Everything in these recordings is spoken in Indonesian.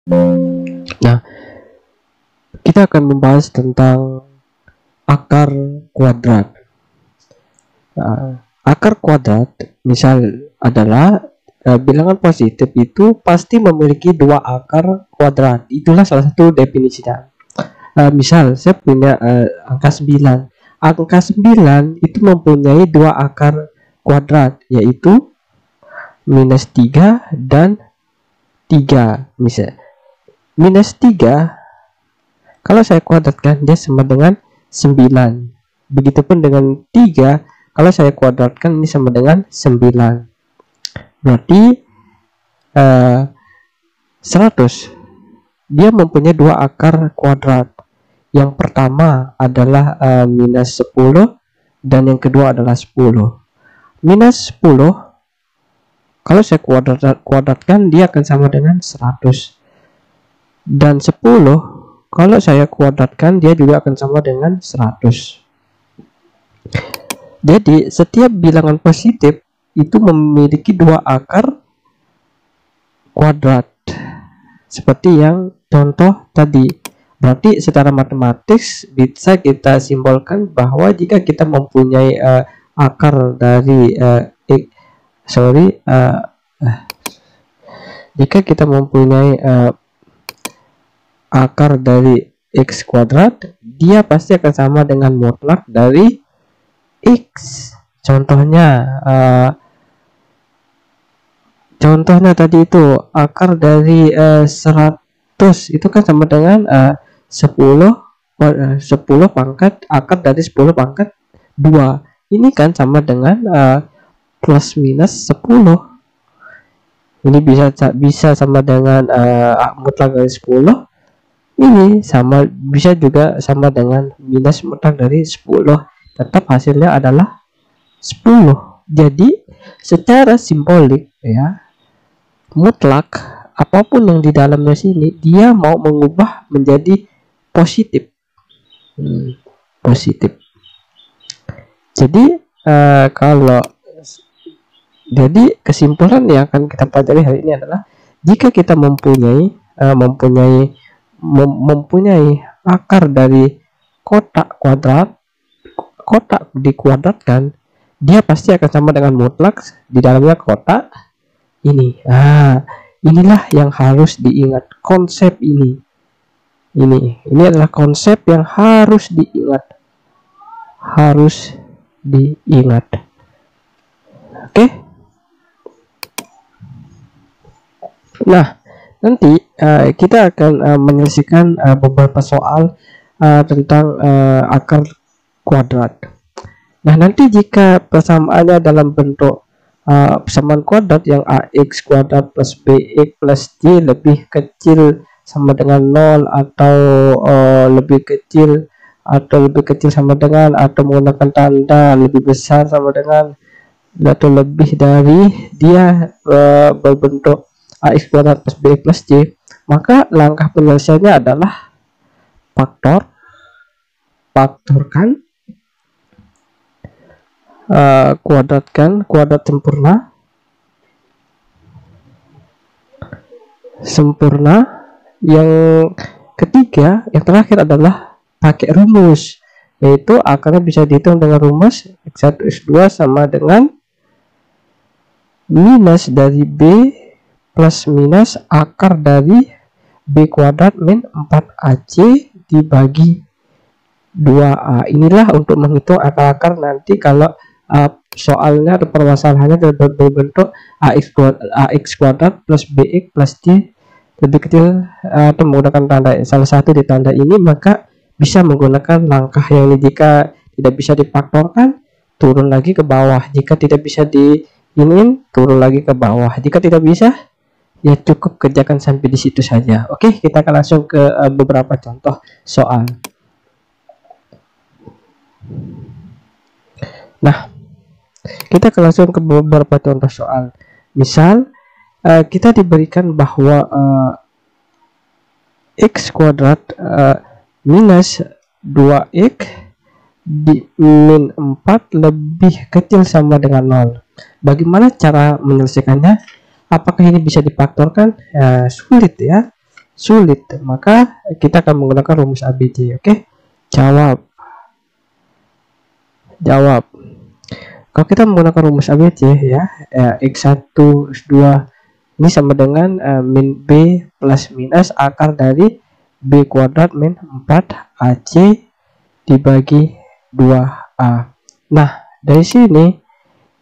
Nah, kita akan membahas tentang akar kuadrat. Akar kuadrat misal adalah bilangan positif itu pasti memiliki dua akar kuadrat. Itulah salah satu definisinya. Misal saya punya angka 9. Angka 9 itu mempunyai dua akar kuadrat, yaitu minus 3 dan 3. Misal minus 3 kalau saya kuadratkan dia sama dengan 9. Begitupun dengan 3 kalau saya kuadratkan ini sama dengan 9. Berarti 100 dia mempunyai dua akar kuadrat. Yang pertama adalah minus 10 dan yang kedua adalah 10. Minus 10 kalau saya kuadratkan dia akan sama dengan 100. Dan 10 kalau saya kuadratkan dia juga akan sama dengan 100. Jadi setiap bilangan positif itu memiliki dua akar kuadrat seperti yang contoh tadi. Berarti secara matematis bisa kita simbolkan bahwa jika kita mempunyai akar dari jika kita mempunyai akar dari x kuadrat, dia pasti akan sama dengan mutlak dari x. Contohnya tadi itu akar dari 100 itu kan sama dengan 10 pangkat akar dari 10 pangkat 2. Ini kan sama dengan plus minus 10. Ini bisa sama dengan mutlak dari 10. Ini bisa juga sama dengan minus mutlak dari 10. Tetap hasilnya adalah 10. Jadi secara simbolik ya, mutlak apapun yang di dalamnya sini dia mau mengubah menjadi positif. Positif. Jadi jadi kesimpulan yang akan kita pelajari hari ini adalah jika kita mempunyai akar dari kotak kuadrat, kotak dikuadratkan, dia pasti akan sama dengan mutlak di dalamnya kotak ini. Inilah yang harus diingat, konsep ini. Ini adalah konsep yang harus diingat. Oke? Nah, nanti kita akan menyelesaikan beberapa soal tentang akar kuadrat. Nah, nanti jika persamaannya dalam bentuk persamaan kuadrat yang ax kuadrat plus bx plus c lebih kecil sama dengan 0 atau lebih kecil sama dengan atau menggunakan tanda lebih besar sama dengan atau lebih dari dia berbentuk ax kuadrat plus bx plus c, maka langkah penyelesaiannya adalah faktorkan, kuadratkan kuadrat sempurna. Yang ketiga, yang terakhir adalah pakai rumus, yaitu akarnya bisa dihitung dengan rumus x1 x2 sama dengan minus dari b plus minus akar dari b kuadrat min 4ac dibagi 2a. Inilah untuk menghitung akar-akar nanti kalau soalnya atau permasalahannya berbentuk ax kuadrat plus bx plus c lebih kecil atau menggunakan tanda salah satu di tanda ini, maka bisa menggunakan langkah yang ini. Jika tidak bisa difaktorkan, turun lagi ke bawah. Jika tidak bisa turun lagi ke bawah. Jika tidak bisa, ya cukup kerjakan sampai di situ saja. Oke, kita akan langsung ke beberapa contoh soal. Nah, kita akan langsung ke beberapa contoh soal. Misal kita diberikan bahwa x kuadrat minus 2x di min 4 lebih kecil sama dengan 0. Bagaimana cara menyelesaikannya? Apakah ini bisa difaktorkan? Sulit ya. sulit, maka kita akan menggunakan rumus ABC. Oke, jawab. Kalau kita menggunakan rumus ABC ya, X1 X2 ini sama dengan min B plus minus akar dari B kuadrat min 4AC dibagi 2A. Nah, dari sini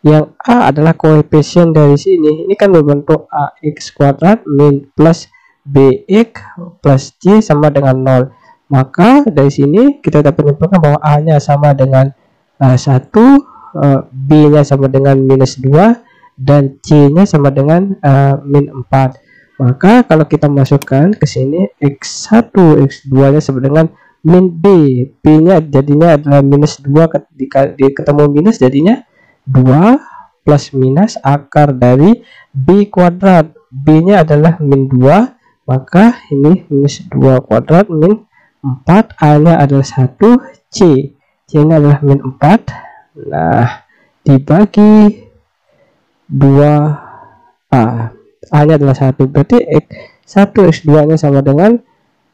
yang A adalah koefisien dari sini. Ini kan berbentuk AX kuadrat min plus BX plus C sama dengan 0. Maka dari sini kita dapat menyimpulkan bahwa A-nya sama dengan 1, B-nya sama dengan minus 2, dan C-nya sama dengan min 4. Maka kalau kita masukkan ke sini, X1 X2 nya sama dengan min B, B-nya jadinya adalah minus 2, ketika ketemu minus jadinya 2 plus minus akar dari B kuadrat, B-nya adalah min 2, maka ini minus 2 kuadrat min 4, A-nya adalah 1, C-nya adalah min 4. Nah, dibagi 2A, A-nya adalah 1, berarti X1 X2 nya sama dengan,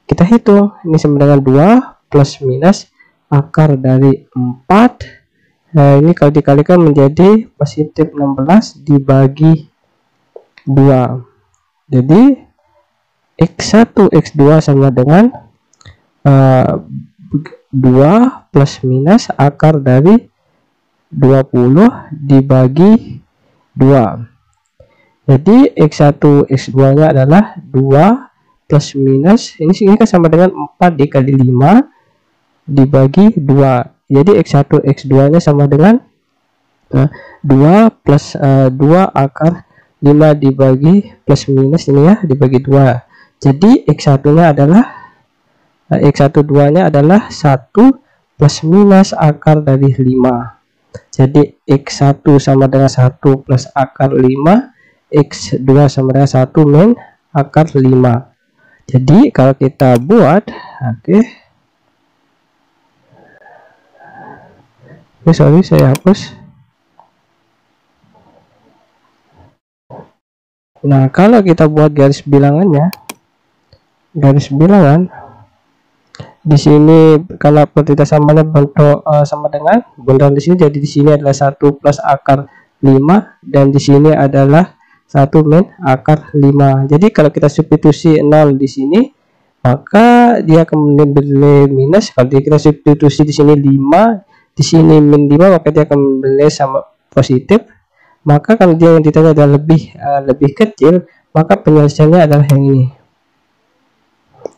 kita hitung, ini sama dengan 2 plus minus akar dari 4. Nah, ini kalau dikalikan menjadi positif 16 dibagi 2. Jadi X1 X2 sama dengan 2 plus minus akar dari 20 dibagi 2. Jadi X1 X2 nya adalah 2 plus minus, ini kan sama dengan 4 dikali 5 dibagi 2. Jadi X1 X2 nya sama dengan 2 plus 2 akar 5 dibagi plus minus ini ya, dibagi 2. Jadi X1 nya adalah X1 2 nya adalah 1 plus minus akar dari 5. Jadi X1 sama dengan 1 plus akar 5, X2 sama dengan 1 min akar 5. Jadi kalau kita buat, sorry saya hapus. Nah, kalau kita buat garis bilangannya, garis bilangan di sini kalau tidak samanya bentuk sama dengan bundar di sini, jadi di sini adalah 1 plus akar 5 dan di sini adalah 1 min akar 5. Jadi kalau kita substitusi 0 di sini, maka dia akan memberi minus. Kalau kita substitusi di sini 5, di sini min 5, maka dia akan memberi sama positif. Maka kalau dia yang ditanya adalah lebih kecil, maka penyelesaiannya adalah yang ini.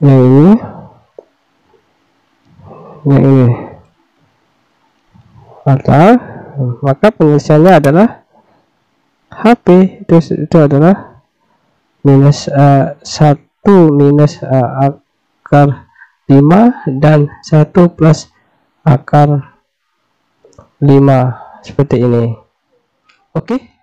Yang ini. Maka penyelesaiannya adalah HP itu adalah minus 1 minus akar 5 dan 1 plus akar 5 seperti ini. Oke.